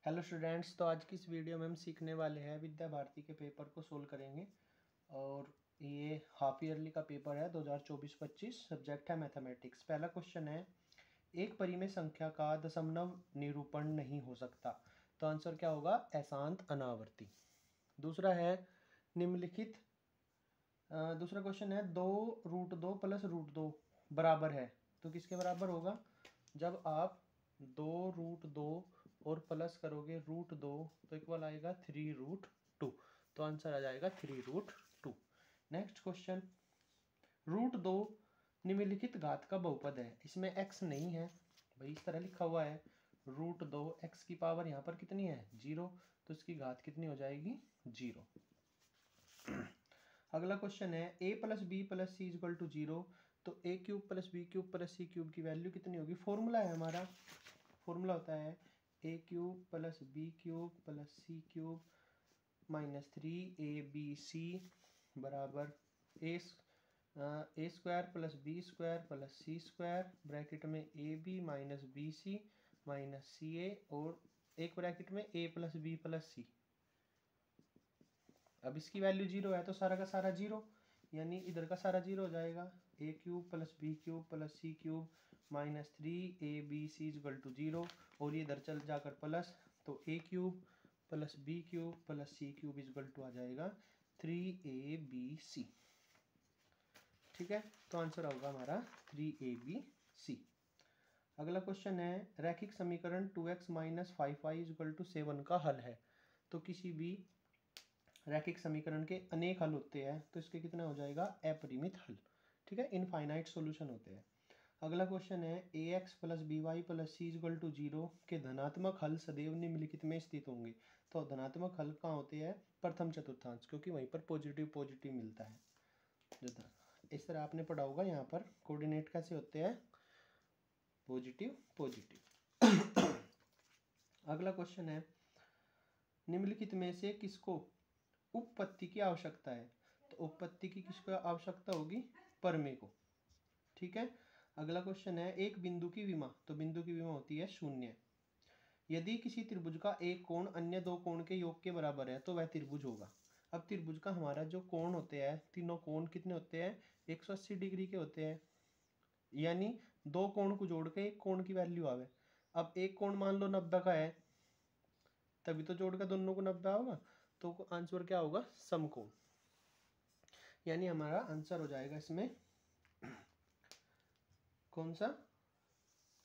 Hello students, तो आज की इस वीडियो में हम सीखने वाले हैं विद्या भारती के पेपर को सोल्व करेंगे। और ये हाफ ईयरली का पेपर है 2024-25। सब्जेक्ट है मैथमेटिक्स। पहला क्वेश्चन है, एक परिमेय संख्या का दशमलव निरूपण नहीं हो सकता। तो आंसर क्या होगा? अशांत अनावर्ती। दूसरा है निम्नलिखित दूसरा क्वेश्चन है, 2√2 + √2 बराबर है। तो किसके बराबर होगा? जब आप 2√2 और प्लस करोगे √2 तो इक्वल आएगा 3√2। तो आंसर आ जाएगा 3√2। नेक्स्ट क्वेश्चन, √2 निम्नलिखित घात का बहुपद है। इसमें x नहीं है भाई, इस तरह लिखा हुआ है √2, x की पावर यहाँ पर कितनी है? 0। तो इसकी घात कितनी हो जाएगी? 0। अगला क्वेश्चन है, a + b + c = 0। तो a³ + b³ + c³ की वैल्यू कितनी होगी? फॉर्मूला है हमारा, फॉर्मूला होता है a³ + b³ + c³ - 3abc बराबर a² + b² + c² ब्रैकेट में ab - bc - ca और एक ब्रैकेट में a + b + c। अब इसकी वैल्यू 0 है तो सारा का सारा 0, यानी इधर का सारा 0 हो जाएगा। a³ + b³ + c³ - 3abc = 0 और ये इधर चल जाकर प्लस, तो a³ + b³ + c³ आ जाएगा 3abc। ठीक है, तो आंसर होगा हमारा 3abc। अगला क्वेश्चन है, रैखिक समीकरण 2x - 5y = 7 का हल है। तो किसी भी रैखिक समीकरण के अनेक हल होते हैं तो इसके कितना हो जाएगा? अपरिमित हल। ठीक है, इनफाइनाइट सॉल्यूशन होते हैं। अगला क्वेश्चन है, ax + by + c = 0 के धनात्मक हल सदैव निम्नलिखित में स्थित होंगे। तो धनात्मक हल कहाँ होते हैं? प्रथम चतुर्थांश, क्योंकि वहीं पर पॉजिटिव पॉजिटिव मिलता है। इस तरह आपने पढ़ा होगा, यहाँ पर कोऑर्डिनेट कैसे होते हैं? Positive positive. अगला क्वेश्चन है, निम्नलिखित में से किसको उपपत्ति की आवश्यकता है? तो उपपत्ति की किसको आवश्यकता होगी? परमेय को। ठीक है, अगला क्वेश्चन है, एक बिंदु की विमा। तो बिंदु की विमा होती है 0। यदि किसी त्रिभुज का एक कोण अन्य दो कोण के योग के बराबर है तो वह त्रिभुज होगा। अब त्रिभुज का हमारा जो कोण होते हैं, तीनों कोण कितने होते हैं? 180 डिग्री के होते हैं, यानी दो कोण को जोड़ के एक कोण की वैल्यू आवे। अब एक कोण मान लो 90 का है, तभी तो जोड़ कर दोनों को 90 होगा। तो आंसर क्या होगा? समकोण। यानी हमारा आंसर हो जाएगा इसमें कौन सा?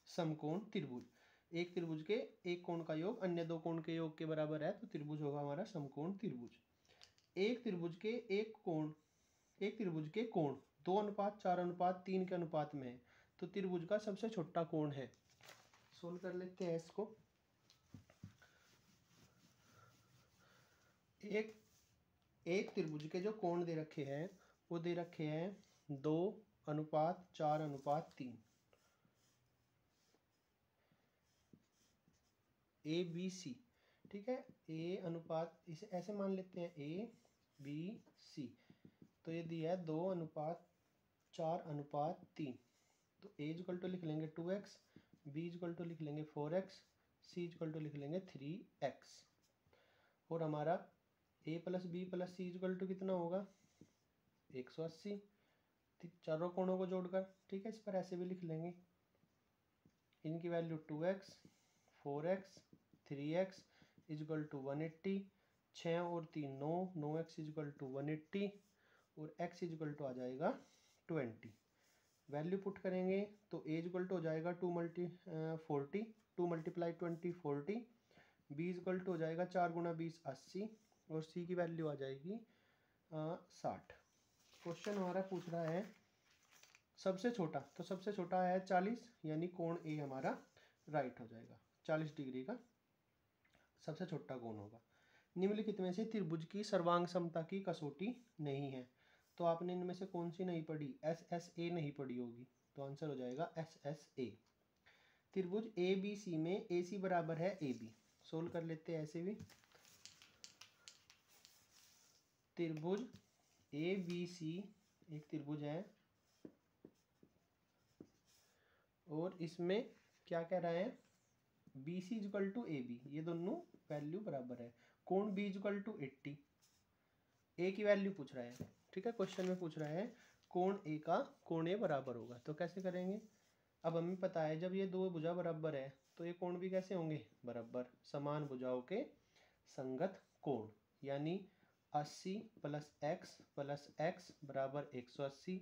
समकोण त्रिभुज। एक त्रिभुज के एक कोण का योग अन्य दो कोण के योग के बराबर है तो त्रिभुज होगा हमारा समकोण त्रिभुज। एक त्रिभुज के कोण 2:4:3 के अनुपात में है तो त्रिभुज का सबसे छोटा कोण है। सोल्व कर लेते हैं इसको। एक त्रिभुज के जो कोण दे रखे हैं वो दे रखे हैं 2:4:3 ए बी सी। ठीक है, ए अनुपात, इसे ऐसे मान लेते हैं ए बी सी। तो ये दिया है 2:4:3। तो ए इक्वल टू लिख लेंगे 2x, बी इक्वल टू लिख लेंगे 4x, सी इक्वल टू लिख लेंगे 3x। और हमारा a + b + c equal to कितना होगा? 180। चारों कोणों को जोड़कर। ठीक है, इस पर ऐसे भी लिख लेंगे, इनकी value 2x, 4x, 3x equal to 180। 6 और 3 9, 9x इक्वल टू 180 और x इक्वल टू आ जाएगा 20। वैल्यू पुट करेंगे तो a इक्वल टू हो जाएगा 2 × 40, 2 × 20 40। b इक्वल टू हो जाएगा 4 × 20 80 और c की वैल्यू आ जाएगी 60। क्वेश्चन हमारा पूछ रहा है सबसे छोटा, तो सबसे छोटा है 40, यानी कोण ए हमारा राइट हो जाएगा। 40 डिग्री का सबसे छोटा कोण होगा। निम्नलिखित में से त्रिभुज की सर्वांग समता की कसौटी नहीं है। तो आपने इनमें से कौन सी नहीं पढ़ी? SSA नहीं पढ़ी होगी, तो आंसर हो जाएगा SSA। त्रिभुज ABC में AC बराबर है AB। सोल्व कर लेते हैं ऐसे भी। त्रिभुज ABC एक त्रिभुज है और इसमें क्या कह रहा है? B C equal to A B, ये दोनों वैल्यू बराबर है। कोण बी इजकल टू 80, ए की वैल्यू पूछ रहा है, ठीक है, क्वेश्चन में पूछ रहा है कोण ए का कोण ए बराबर होगा, तो कैसे करेंगे। अब हमें पता है जब ये दो भुजा बराबर है तो ये कोण भी कैसे होंगे, बराबर, समान भुजाओं के संगत कोण, यानी 80 प्लस एक्स बराबर 180,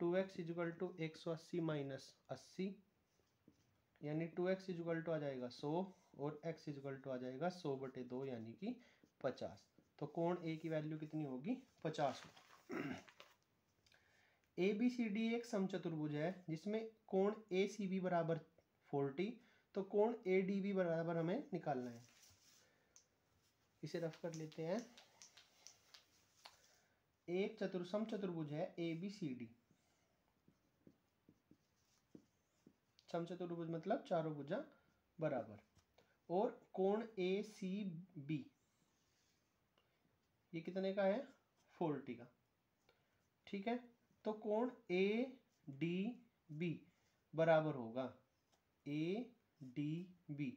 2x इजकल टू 180 माइनस 80, यानी 2x इजकल टू आ जाएगा 100 और x इजकल टू आ जाएगा 100/2 यानी कि 50। तो कोण ए की वैल्यू कितनी होगी, 50। ए बी सी डी एक समचतुर्भुज है जिसमें कोण ए सी बी बराबर 40, तो कोण ए डी बी बराबर हमें निकालना है। इसे रफ कर लेते हैं। एक समचतुर्भुज है ए बी सी डी, समचतुर्भुज मतलब चारों भुजा बराबर, और कोण ए सी बी ये कितने का है, 40 का, ठीक है। तो कोण ए डी बी बराबर होगा ए डी बी,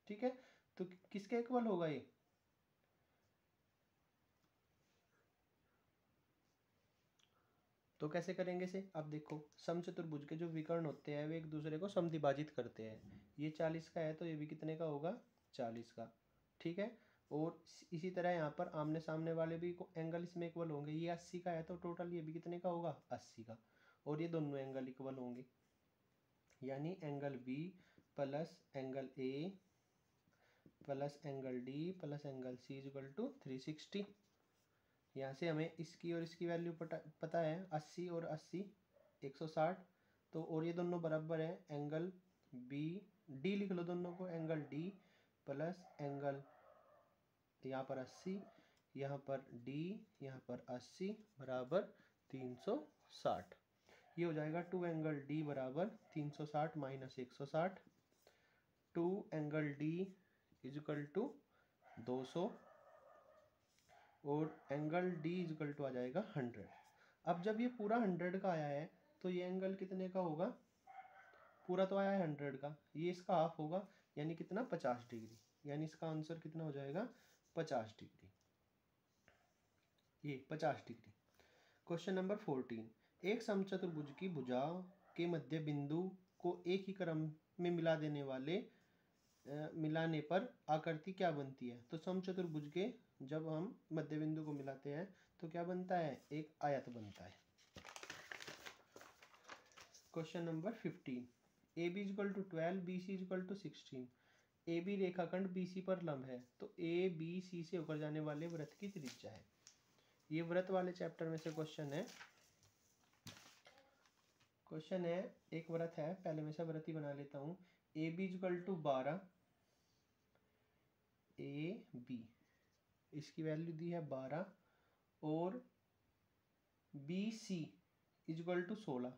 ठीक है। तो किसके इक्वल होगा ये, तो कैसे करेंगे इसे। अब देखो समचतुर्भुज के जो विकर्ण होते हैं वे एक दूसरे को समद्विभाजित करते हैं। ये 40 का है तो ये भी कितने का होगा, 40 का, ठीक है। और इसी तरह यहाँ पर आमने सामने वाले भी एंगल इसमें इक्वल होंगे। ये 80 का है तो टोटल ये भी कितने का होगा, 80 का, और ये दोनों एंगल इक्वल होंगे, यानी angle B plus angle A plus angle D plus angle C equal to 360। यहाँ से हमें इसकी और इसकी वैल्यू पता है, 80 और 80 160, तो और ये दोनों बराबर है, एंगल बी डी लिख लो दोनों को, एंगल डी प्लस एंगल यहाँ पर 80, यहाँ पर डी, यहाँ पर 80 बराबर 360। ये हो जाएगा 2 एंगल डी बराबर 360 minus 160, 2 angle D equal to 200 और एंगल डी इजकल टू आ जाएगा 100। अब जब ये पूरा 100 का आया है तो ये एंगल कितने का होगा, पूरा तो आया है 100 का, ये इसका हाफ होगा, यानी कितना, 50 डिग्री, यानी इसका आंसर कितना हो जाएगा, 50 डिग्री, ये 50 डिग्री। क्वेश्चन नंबर 14, एक समचतुर्भुज की भुजा के मध्य बिंदु को एक ही क्रम में मिलाने पर आकृति क्या बनती है। तो समचतुर्भुज के जब हम मध्य बिंदु को मिलाते हैं तो क्या बनता है, एक आयत बनता है। Question number 15, A B equal to 12 B C equal to 16, A B रेखाखंड बी सी पर लंब है, तो ए बी सी से होकर जाने वाले वृत्त की त्रिज्या है। ये व्रत वाले चैप्टर में से क्वेश्चन है। क्वेश्चन है, एक व्रत है, पहले मैं से व्रत ही बना लेता हूँ। A B equal to 12, A B इसकी वैल्यू दी है 12, और बी सी इजकल टू 16,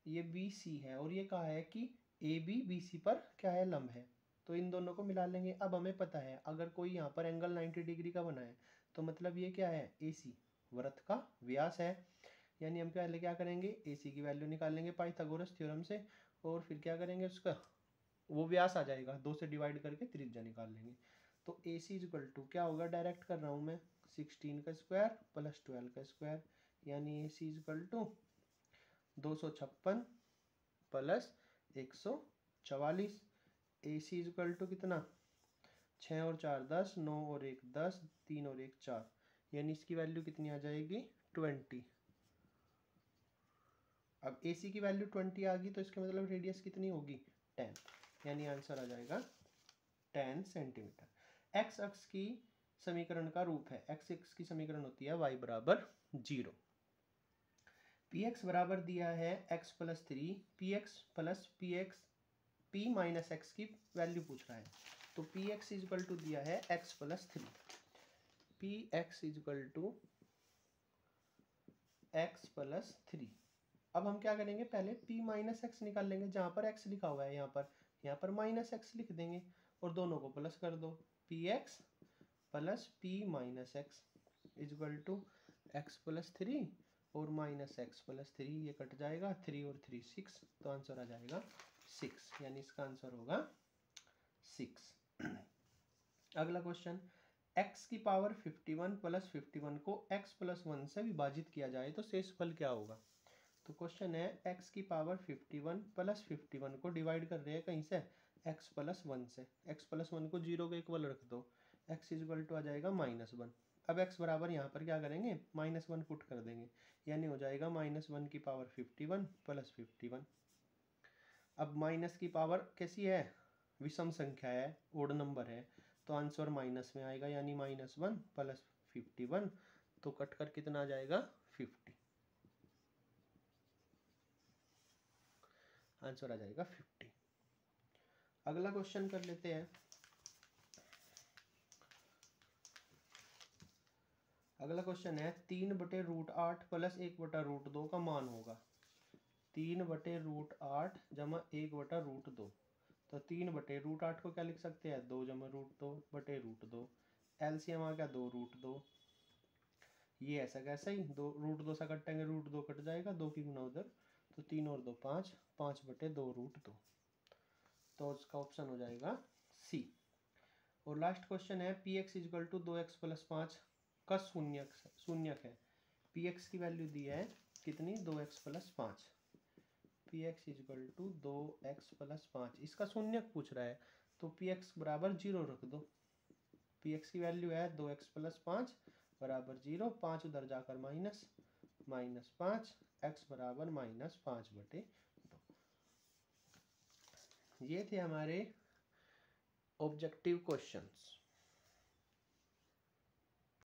ये बी सी है, और ये कहा है कि ए बी बी सी पर क्या है, लंब है, तो इन दोनों को मिला लेंगे। अब हमें पता है अगर कोई यहाँ पर एंगल 90 डिग्री का बना है तो मतलब ये क्या है, ए सी व्रत का व्यास है, यानी हम पहले क्या करेंगे, ए सी की वैल्यू निकालेंगे पाइथागोरस थ्योरम से, और फिर क्या करेंगे, उसका वो व्यास आ जाएगा, 2 से डिवाइड करके त्रिज्या निकाल लेंगे। तो ए सी इजकल टू क्या होगा, डायरेक्ट कर रहा हूँ मैं, 16 का स्क्वायर प्लस 12 का स्क्वायर, यानी A C equal to 256 plus 144। A C equal to कितना, 6 और 4 10, 9 और 1 10, 3 और 1 4, यानी इसकी वैल्यू कितनी आ जाएगी, 20। अब ए सी की वैल्यू 20 आ गई तो इसका मतलब रेडियस कितनी होगी, 10, यानी आंसर आ जाएगा 10 सेंटीमीटर। एक्स अक्ष की समीकरण का रूप है, एक्स अक्ष की समीकरण होती है y बराबर 0। पी एक्स बराबर दिया है x plus 3, P X plus P x P minus x की वैल्यू पूछ रहा है, तो पी एक्स इजकल टू दिया है x plus 3, P X equal to x plus 3। अब हम क्या करेंगे, पहले p माइनस एक्स निकाल लेंगे, जहाँ पर x लिखा हुआ है यहाँ पर माइनस एक्स लिख देंगे, और दोनों को प्लस कर दो, P X plus P minus X equal to X plus 3 और माइनस एक्स प्लस 3, ये कट जाएगा, 3 और 3 6, तो आंसर आ जाएगा 6, यानी इसका आंसर होगा 6। अगला क्वेश्चन, x की पावर 51 प्लस 51 को x प्लस 1 से विभाजित किया जाए तो शेषफल क्या होगा। तो क्वेश्चन है x की पावर 51 प्लस 51 को डिवाइड कर रहे हैं कहीं से, x प्लस 1 से। x प्लस 1 को 0 के इक्वल रख दो, x इक्वल टू आ जाएगा -1। अब x बराबर यहाँ पर क्या करेंगे, -1 पुट कर देंगे, यानी हो जाएगा -1 की पावर 51 प्लस 51। अब माइनस की पावर कैसी है, विषम संख्या है, ओड नंबर है, तो आंसर माइनस में आएगा, यानी -1 प्लस 51, तो कट कर कितना आ जाएगा 50, आंसर आ जाएगा 50। अगला क्वेश्चन कर लेते हैं। अगला क्वेश्चन है 3/√8 प्लस 1/√2 का मान होगा। 3/√8 जमा 1/√2, तो 3/√8 को क्या लिख सकते हैं, 2 जमा √2/√2, एलसीएम आ गया 2√2, ये ऐसा कैसा ही 2√2 से कटेंगे, √2 कट जाएगा, 2 की गुना उधर, तो 3 और 2 5, 5/2√2, तो उसका ऑप्शन हो जाएगा सी। और लास्ट क्वेश्चन है px equal to 2x plus 5 का शून्यक है। px की वैल्यू दी है कितनी, 2x plus 5, px equal to 2x plus 5, इसका शून्यक पूछ रहा है, तो px बराबर 0 रख दो। px की वैल्यू है 2x प्लस 5 बराबर 0, 5 उधर जाकर -5, x बराबर -5/2। ये थे हमारे ऑब्जेक्टिव क्वेश्चंस।